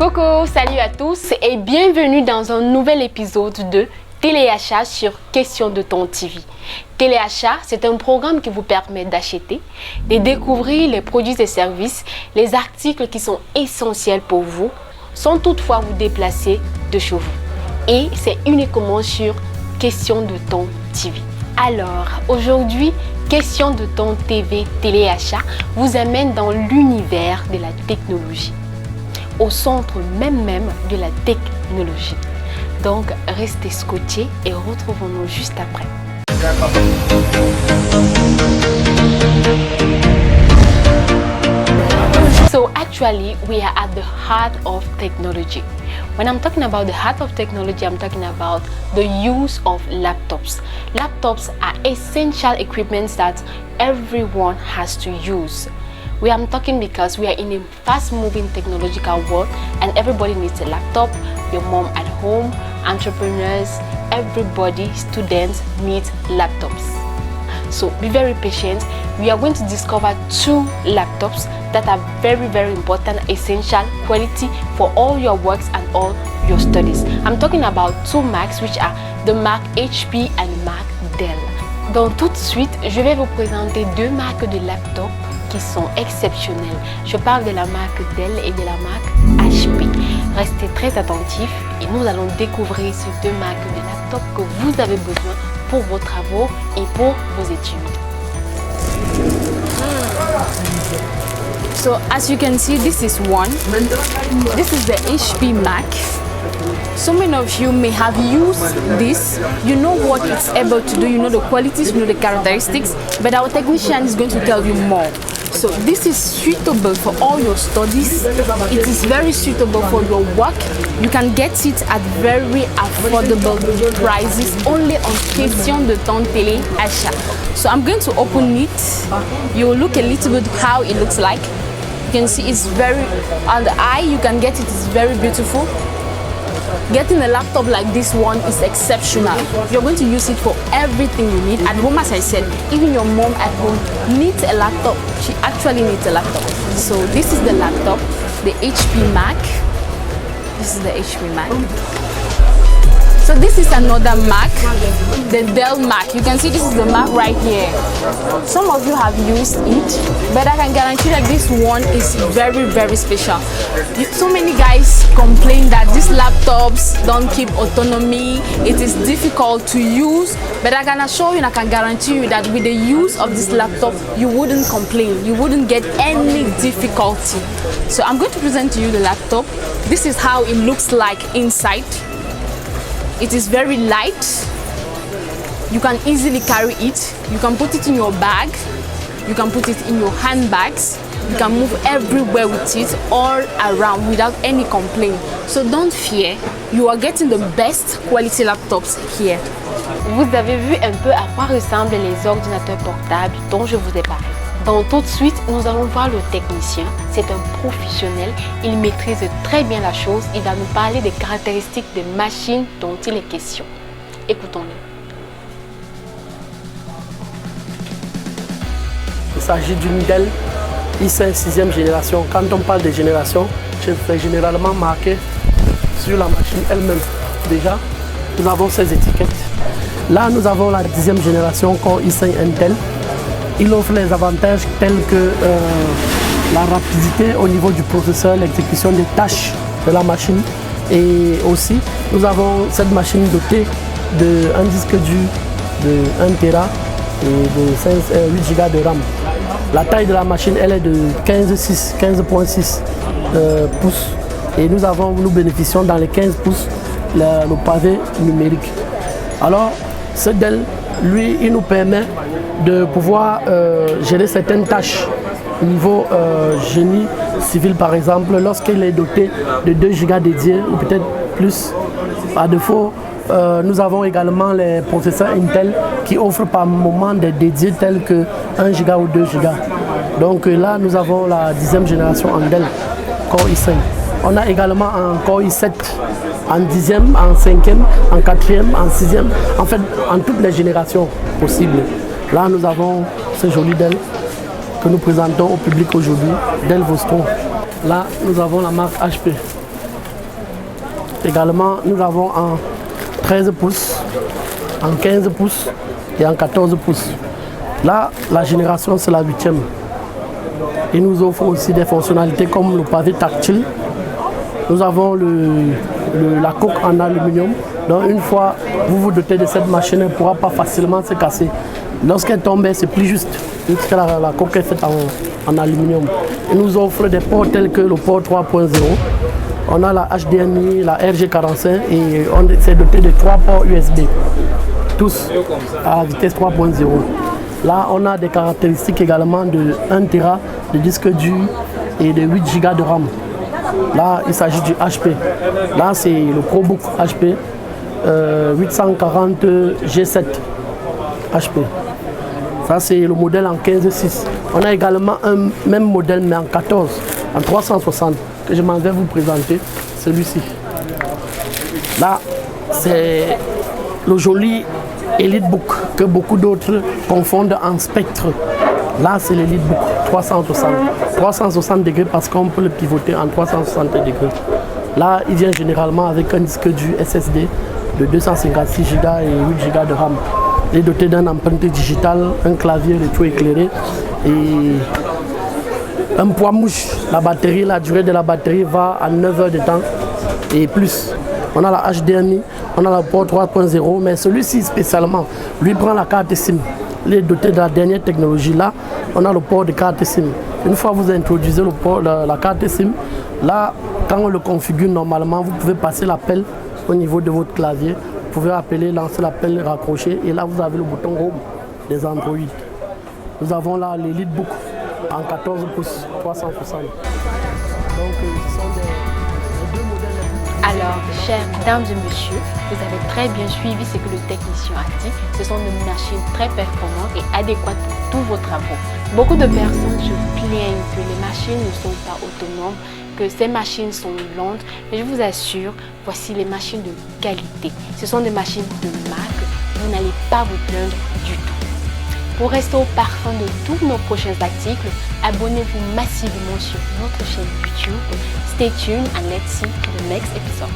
Coucou, salut à tous et bienvenue dans un nouvel épisode de Téléachat sur Question de ton TV. Téléachat, c'est un programme qui vous permet d'acheter, de découvrir les produits et services, les articles qui sont essentiels pour vous, sans toutefois vous déplacer de chez vous. Et c'est uniquement sur Question de ton TV. Alors, aujourd'hui, Question de ton TV Téléachat vous amène dans l'univers de la technologie, au centre même de la technologie. Donc, restez scotchés et retrouvons-nous juste après. So actually, we are at the heart of technology. When I'm talking about the heart of technology, I'm talking about the use of laptops. Laptops are essential equipments that everyone has to use. We are talking because we are in a fast-moving technological world and everybody needs a laptop. Your mom at home, entrepreneurs, everybody, students need laptops. So be very patient. We are going to discover two laptops that are very important, essential, quality for all your works and all your studies. I'm talking about two Macs, which are the Mac HP and Mac Dell. Donc tout de suite, je vais vous présenter deux marques de laptops qui sont exceptionnelles. Je parle de la marque Dell et de la marque HP. Restez très attentifs et nous allons découvrir ces deux marques de laptops que vous avez besoin pour vos travaux et pour vos études. So as you can see, this is one. This is the HP Mac. So many of you may have used this. You know what it's able to do, you know the qualities, you know the characteristics, but our technician is going to tell you more. So this is suitable for all your studies. It is very suitable for your work. You can get it at very affordable prices only on Question de ton Téléachat. So I'm going to open it. You will look a little bit how it looks like. You can see it's very, on the eye you can get it's very beautiful. Getting a laptop like this one is exceptional. You're going to use it for everything you need. At home, as I said, even your mom at home needs a laptop. She actually needs a laptop. So this is the laptop, the HP Mac. This is the HP Mac. So this is another Mac, the Dell Mac. You can see this is the Mac right here. Some of you have used it, but I can guarantee that this one is very special. So many guys complain that these laptops don't keep autonomy. It is difficult to use, but I can assure you and I can guarantee you that with the use of this laptop, you wouldn't complain. You wouldn't get any difficulty. So I'm going to present to you the laptop. This is how it looks like inside. It is very light. You can easily carry it. You can put it in your bag. You can put it in your handbags. You can move everywhere with it, all around without any complaint. So don't fear. You are getting the best quality laptops here. Vous avez vu un peu à quoi ressemblent les ordinateurs portables dont je vous ai parlé. Donc tout de suite, nous allons voir le technicien. C'est un professionnel, il maîtrise très bien la chose. Il va nous parler des caractéristiques des machines dont il est question. Écoutons-le. Il s'agit d'une Dell i5 6e génération. Quand on parle de génération, c'est généralement marqué sur la machine elle-même. Déjà, nous avons ces étiquettes. Là, nous avons la 10e génération Core i5 Intel. Il offre les avantages tels que la rapidité au niveau du processeur, l'exécution des tâches de la machine. Et aussi, nous avons cette machine dotée d'un disque dur de 1 Tera et de 8 Go de RAM. La taille de la machine, elle est de 15.6 pouces. Et nous bénéficions dans les 15 pouces le pavé numérique. Alors, ce Dell, lui, il nous permet de pouvoir gérer certaines tâches au niveau génie civil, par exemple, lorsqu'il est doté de 2 Go dédiés ou peut-être plus. Par défaut, nous avons également les processeurs Intel qui offrent par moment des dédiés tels que 1 Go ou 2 Go. Donc là, nous avons la 10e génération en Dell, Core i5. On a également un Core i7 en 10e, en 5e, en 4e, en 6e, en fait en toutes les générations possibles. Là, nous avons ce joli Dell que nous présentons au public aujourd'hui, Dell Vostro. Là, nous avons la marque HP. Également, nous avons en 13 pouces, en 15 pouces et en 14 pouces. Là, la génération, c'est la 8e. Et nous offrons aussi des fonctionnalités comme le pavé tactile. Nous avons la coque en aluminium. Donc une fois vous vous dotez de cette machine, elle ne pourra pas facilement se casser. Lorsqu'elle tombe, c'est plus juste, puisque la coque est faite en aluminium. Et nous offre des ports tels que le port 3.0. On a la HDMI, la RG45 et on s'est doté de 3 ports USB. Tous à vitesse 3.0. Là, on a des caractéristiques également de 1 Tera de disque dur et de 8 Go de RAM. Là, il s'agit du HP. Là, c'est le ProBook HP 840 G7 HP. Ça, c'est le modèle en 15.6. On a également un même modèle, mais en 14, en 360, que je m'en vais vous présenter, celui-ci. Là, c'est le joli EliteBook que beaucoup d'autres confondent en Spectre. Là, c'est l'EliteBook 360. 360 degrés parce qu'on peut le pivoter en 360 degrés. Là, il vient généralement avec un disque dur SSD de 256 Go et 8 Go de RAM. Il est doté d'un empreinte digitale, un clavier rétro-éclairé et un poids mouche. La durée de la batterie va à 9 heures de temps et plus. On a la HDMI, on a le port 3.0, mais celui-ci spécialement, lui prend la carte SIM. Il est doté de la dernière technologie. Là, on a le port de carte SIM. Une fois que vous introduisez le port, la carte SIM, là, quand on le configure normalement, vous pouvez passer l'appel au niveau de votre clavier. Vous pouvez appeler, lancer l'appel, raccrocher, et là, vous avez le bouton Home des Android. Nous avons là l'EliteBook en 14 pouces, 360. Donc, ce sont les deux modèles. Alors, chers dames et messieurs, vous avez très bien suivi ce que le technicien a dit. Ce sont des machines très performantes et adéquates pour tous vos travaux. Beaucoup de personnes se plaignent que les machines ne sont pas autonomes, que ces machines sont lentes, mais je vous assure, voici les machines de qualité. Ce sont des machines de marque, vous n'allez pas vous plaindre du tout. Pour rester au parfum de tous nos prochains articles, abonnez-vous massivement sur notre chaîne YouTube. Stay tuned and let's see the next episode.